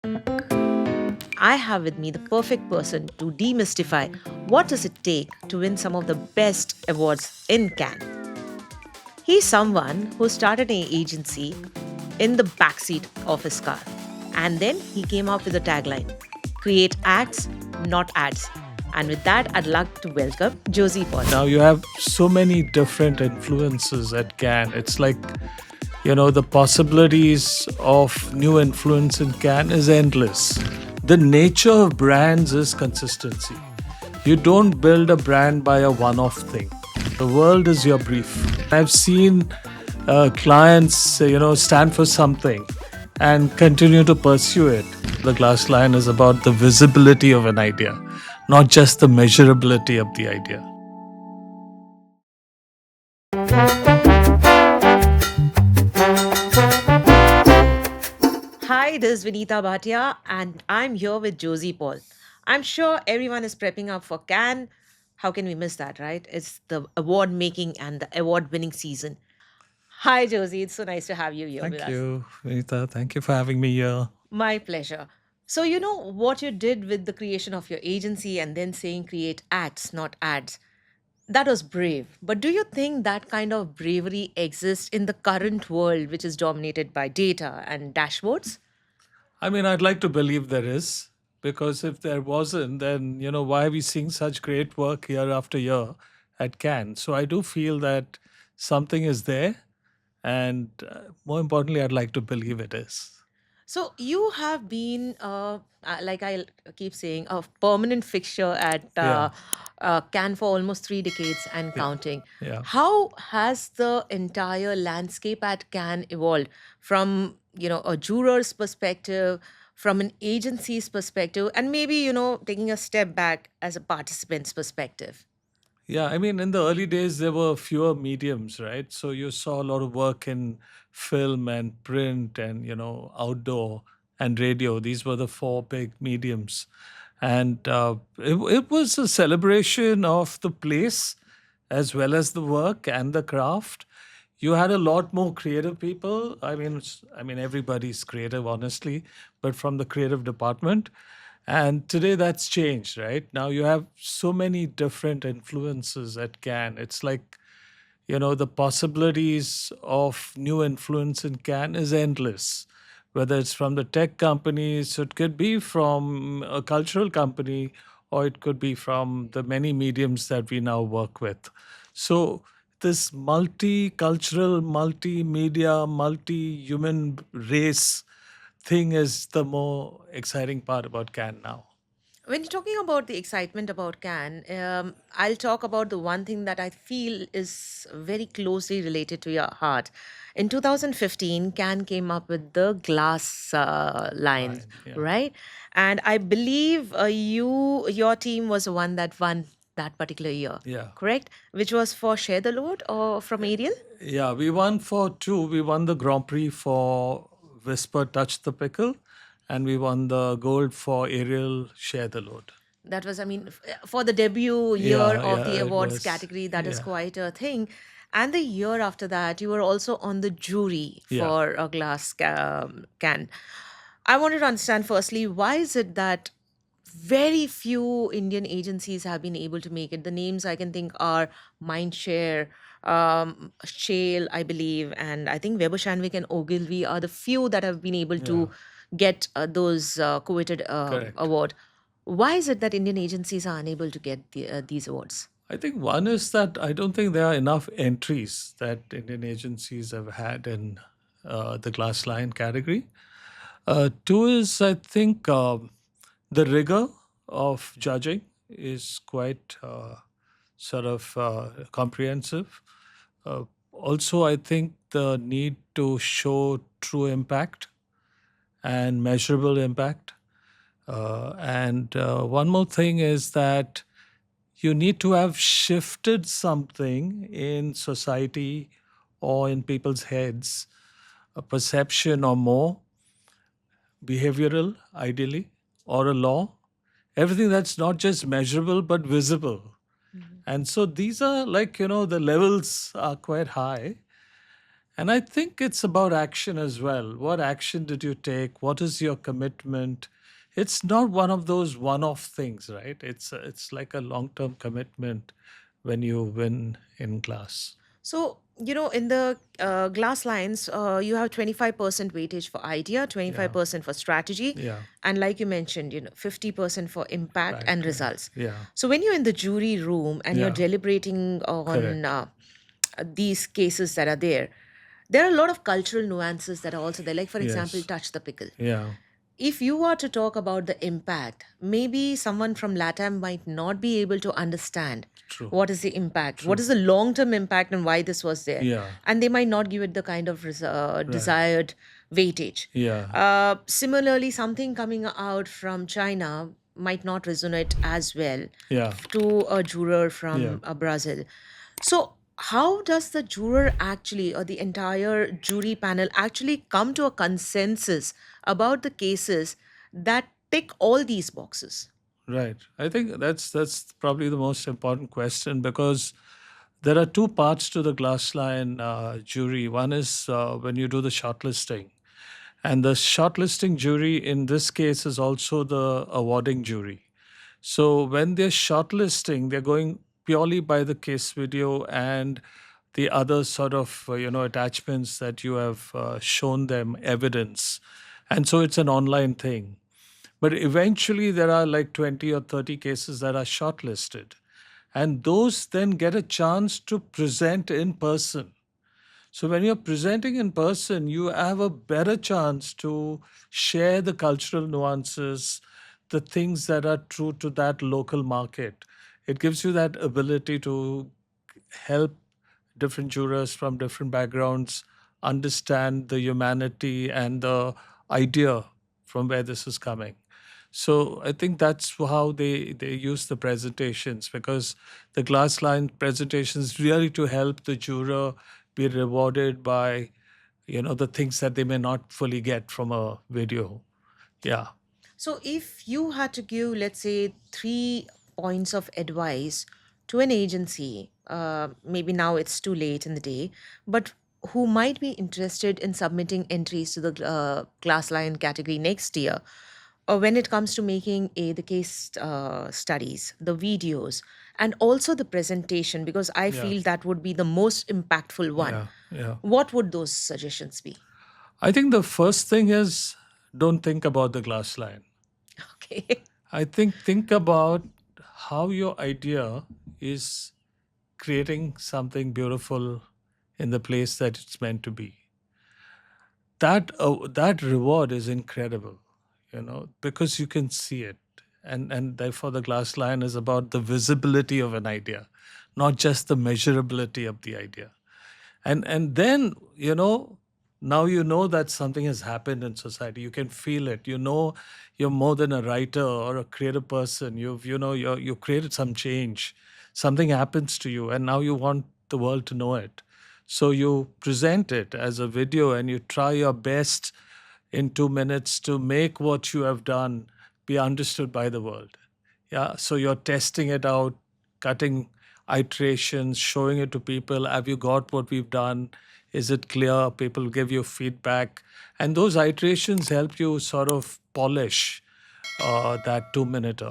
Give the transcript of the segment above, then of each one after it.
I have with me the perfect person to demystify what does it take to win some of the best awards in Cannes. He's someone who started an agency in the backseat of his car. And then he came up with a tagline: create acts, not ads. And with that, I'd like to welcome Josy Paul. Now you have so many different influences at Cannes. It's like, the possibilities of new influence in Cannes is endless. The nature of brands is consistency. You don't build a brand by a one off thing. The world is your brief. I've seen clients, stand for something and continue to pursue it. The glass lion is about the visibility of an idea, not just the measurability of the idea. Hi, this is Vinita Bhatia, and I'm here with Josy Paul. I'm sure everyone is prepping up for Cannes. How can we miss that, right? It's the award making and the award winning season. Hi, Josie. It's so nice to have you here with Thank us. you, Anita. Thank you for having me here. My pleasure. So, you know what you did with the creation of your agency and then saying create acts, not ads. That was brave. But do you think that kind of bravery exists in the current world, which is dominated by data and dashboards? I mean, I'd like to believe there is, because if there wasn't, then, why are we seeing such great work year after year at Cannes? So I do feel that something is there. And more importantly, I'd like to believe it is. So you have been, like I keep saying, a permanent fixture at Yeah. Cannes for almost 3 decades and Yeah. counting. Yeah. How has the entire landscape at Cannes evolved from, a juror's perspective, from an agency's perspective, and maybe, taking a step back as a participant's perspective? Yeah, I mean, in the early days, there were fewer mediums, right? So you saw a lot of work in film and print and, outdoor and radio. These were the four big mediums. And it was a celebration of the place as well as the work and the craft. You had a lot more creative people. I mean, everybody's creative, honestly, but from the creative department. And today that's changed, right? Now you have so many different influences at Cannes. It's like, the possibilities of new influence in Cannes is endless. Whether it's from the tech companies, it could be from a cultural company, or it could be from the many mediums that we now work with. So this multicultural, multimedia, multi-human race thing is the more exciting part about Cannes now. When you're talking about the excitement about Cannes, I'll talk about the one thing that I feel is very closely related to your heart. In 2015, Cannes came up with the glass lines, Lion, yeah. right? And I believe your team was the one that won that particular year, Yeah. correct? Which was for Share the Load or from Ariel? Yeah, we won for two. We won the Grand Prix for Whisper Touch the Pickle, and we won the gold for Ariel Share the Load. That was, I mean, for the debut year Yeah, of the yeah, it awards was. category, that is Yeah, quite a thing. And the year after that, you were also on the jury yeah. for a glass can. I wanted to understand firstly, why is it that very few Indian agencies have been able to make it? The names I can think are Mindshare, Shale, I believe, and I think Weber Shandwick and Ogilvy are the few that have been able Yeah, to get those coveted correct. award. Why is it that Indian agencies are unable to get these awards? I think one is that I don't think there are enough entries that Indian agencies have had in the glass lion category. Two is, I think, the rigor of judging is quite sort of comprehensive. Also, I think the need to show true impact and measurable impact. And one more thing is that you need to have shifted something in society or in people's heads, a perception or more, behavioral, ideally, or a law. Everything that's not just measurable but visible. Mhm. And so these are like, the levels are quite high. And I think it's about action as well. What action did you take? What is your commitment? It's not one of those one-off things, right? It's like a long-term commitment when you win in class. So, in the glass lines, you have 25% weightage for idea, Yeah, 25% for strategy, yeah, and like you mentioned, 50% for impact and fact, results. yeah, So, when you're in the jury room and you're yeah, deliberating on correct. these cases that are there are a lot of cultural nuances that are also there. Like, for example, Yes, touch the pickle. yeah, If you are to talk about the impact, maybe someone from LATAM might not be able to understand true, what is the impact, what true. is the long term impact, and why this was there. Yeah, And they might not give it the kind of right. desired weightage. Yeah, Similarly, something coming out from China might not resonate as well yeah, to a juror yeah. from Brazil. So, how does the juror actually, or the entire jury panel, actually come to a consensus about the cases that tick all these boxes? Right. I think that's probably the most important question because there are two parts to the glass line jury. One is when you do the shortlisting, and the shortlisting jury in this case is also the awarding jury. So when they're shortlisting, they're going purely by the case video and the other sort of attachments that you have shown them evidence, and so it's an online thing. But eventually, there are like 20 or 30 cases that are shortlisted. And those then get a chance to present in person. So, when you're presenting in person, you have a better chance to share the cultural nuances, the things that are true to that local market. It gives you that ability to help different jurors from different backgrounds understand the humanity and the idea from where this is coming. So I think that's how they use the presentations, because the glass line presentations really to help the juror be rewarded by the things that they may not fully get from a video. Yeah. So, if you had to give, let's say, 3 points of advice to an agency, maybe now it's too late in the day, but who might be interested in submitting entries to the glass line category next year, when it comes to making the case studies, the videos, and also the presentation, because I Yeah. feel that would be the most impactful one, Yeah. Yeah. what would those suggestions be? I think the first thing is, don't think about the glass line. Okay. I think about how your idea is creating something beautiful in the place that it's meant to be. That reward is incredible, because you can see it, and therefore the glass line is about the visibility of an idea, not just the measurability of the idea. And then now that something has happened in society. You can feel it. You're more than a writer or a creative person. You created some change. Something happens to you, and now you want the world to know it. So you present it as a video, and you try your best in 2 minutes to make what you have done be understood by the world. Yeah, so you're testing it out, cutting iterations, showing it to people. Have you got what we've done? Is it clear? People give you feedback. And those iterations help you sort of polish that 2 minute.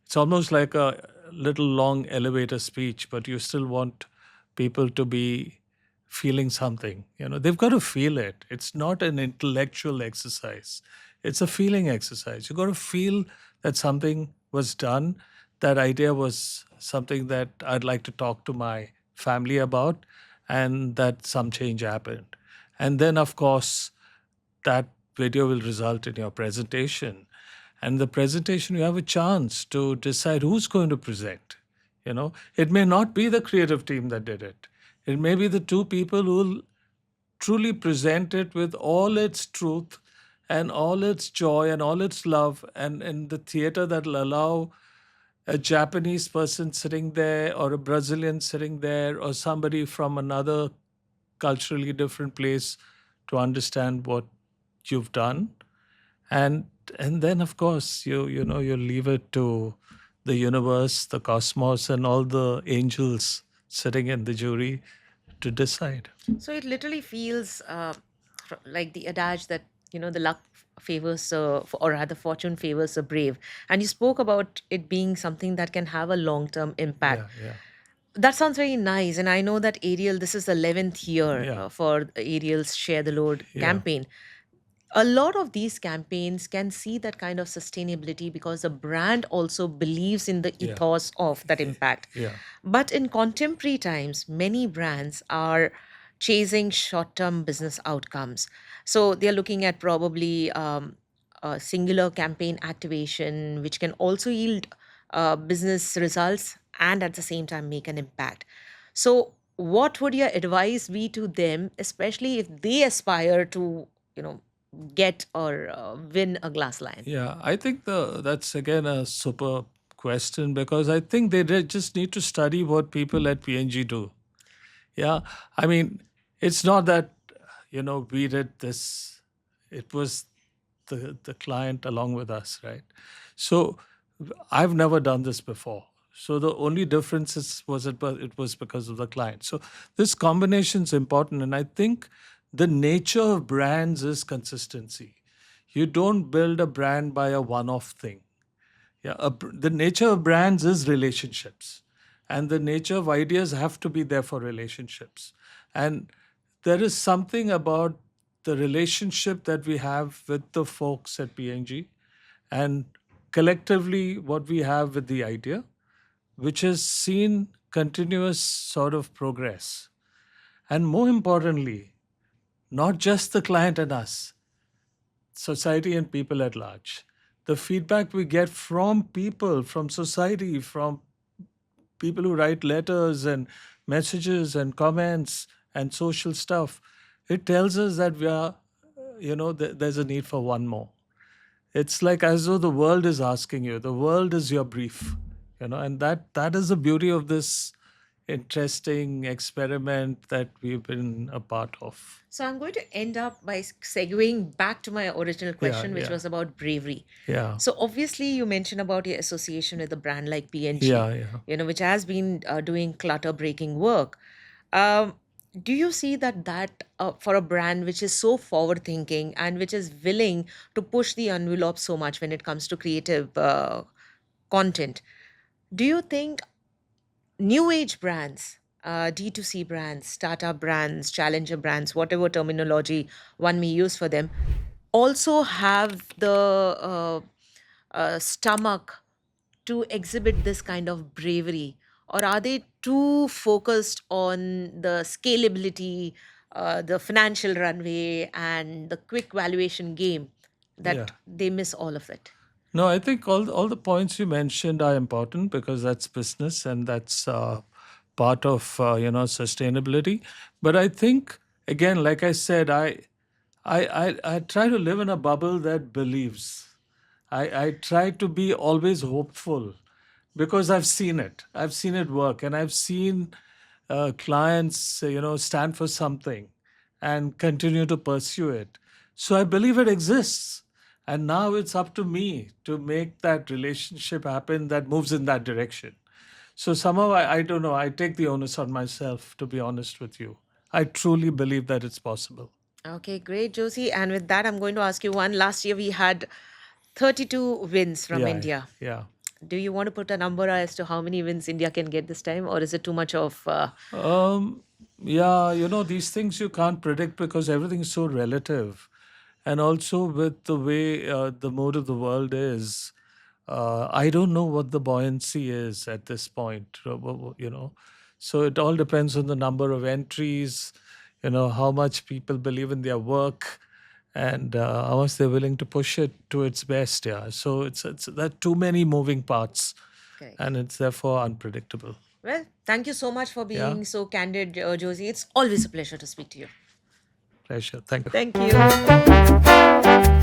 It's almost like a little long elevator speech, but you still want people to be feeling something. They've got to feel it. It's not an intellectual exercise, it's a feeling exercise. You got to feel that something was done. That idea was something that I'd like to talk to my family about, and that some change happened. And then, of course, that video will result in your presentation. And the presentation, you have a chance to decide who's going to present. It may not be the creative team that did it. It may be the two people who will truly present it with all its truth and all its joy and all its love, and in the theater that will allow a Japanese person sitting there, or a Brazilian sitting there, or somebody from another culturally different place to understand what you've done. And and then, of course, you leave it to the universe, the cosmos, and all the angels sitting in the jury to decide. So it literally feels like the adage that, the luck favors, or rather, fortune favors the brave. And you spoke about it being something that can have a long term impact. Yeah, yeah, That sounds very nice. And I know that Ariel, this is the 11th year yeah, for Ariel's Share the Load yeah, campaign. A lot of these campaigns can see that kind of sustainability because the brand also believes in the yeah, ethos of that impact. yeah, But in contemporary times, many brands are chasing short term business outcomes. So they're looking at probably a singular campaign activation, which can also yield business results and at the same time make an impact. So, what would your advice be to them, especially if they aspire to, you know, get or win a glass lion? yeah. I think that's again a super question because I think they just need to study what people at PNG do. Yeah, I mean, it's not that we did this. It was the client along with us, right? So I've never done this before. So the only difference it was because of the client. So this combination is important, and I think the nature of brands is consistency. You don't build a brand by a one-off thing. Yeah, the nature of brands is relationships, and the nature of ideas have to be there for relationships. And there is something about the relationship that we have with the folks at PNG, and collectively what we have with the idea, which has seen continuous sort of progress. And more importantly, not just the client and us, society and people at large. The feedback we get from people, from society, from people who write letters and messages and comments and social stuff, it tells us that we are, there's a need for one more. It's like as though the world is asking you, the world is your brief, and that is the beauty of this interesting experiment that we've been a part of. So I'm going to end up by segueing back to my original Yeah, question, which yeah, was about bravery. yeah, So obviously, you mentioned about your association with a brand like PNG, yeah, yeah. which has been doing clutter breaking work. Um, do you see that for a brand which is so forward thinking and which is willing to push the envelope so much when it comes to creative content, do you think new age brands, D2C brands, startup brands, challenger brands, whatever terminology one may use for them, also have the stomach to exhibit this kind of bravery? Or are they too focused on the scalability, the financial runway, and the quick valuation game Yeah. that they miss all of it? No, I think all the points you mentioned are important because that's business and that's part of sustainability. But I think again, like I said, I try to live in a bubble that believes. I try to be always hopeful because I've seen it. I've seen it work, and I've seen clients, stand for something and continue to pursue it. So I believe it exists. And now it's up to me to make that relationship happen that moves in that direction. So somehow, I don't know, I take the onus on myself, to be honest with you. I truly believe that it's possible. Okay, great, Josie. And with that, I'm going to ask you one. Last year, we had 32 wins from Yeah, India. yeah. Do you want to put a number as to how many wins India can get this time, or is it too much of? Um, yeah, these things you can't predict because everything's so relative. And also with the way the mode of the world is, I don't know what the buoyancy is at this point, So it all depends on the number of entries, how much people believe in their work and how much they're willing to push it to its best. Yeah. So it's there are too many moving parts Correct. and it's therefore unpredictable. Well, thank you so much for Yeah. being so candid, Josie. It's always a pleasure to speak to you. Pleasure. Thank you. Thank you.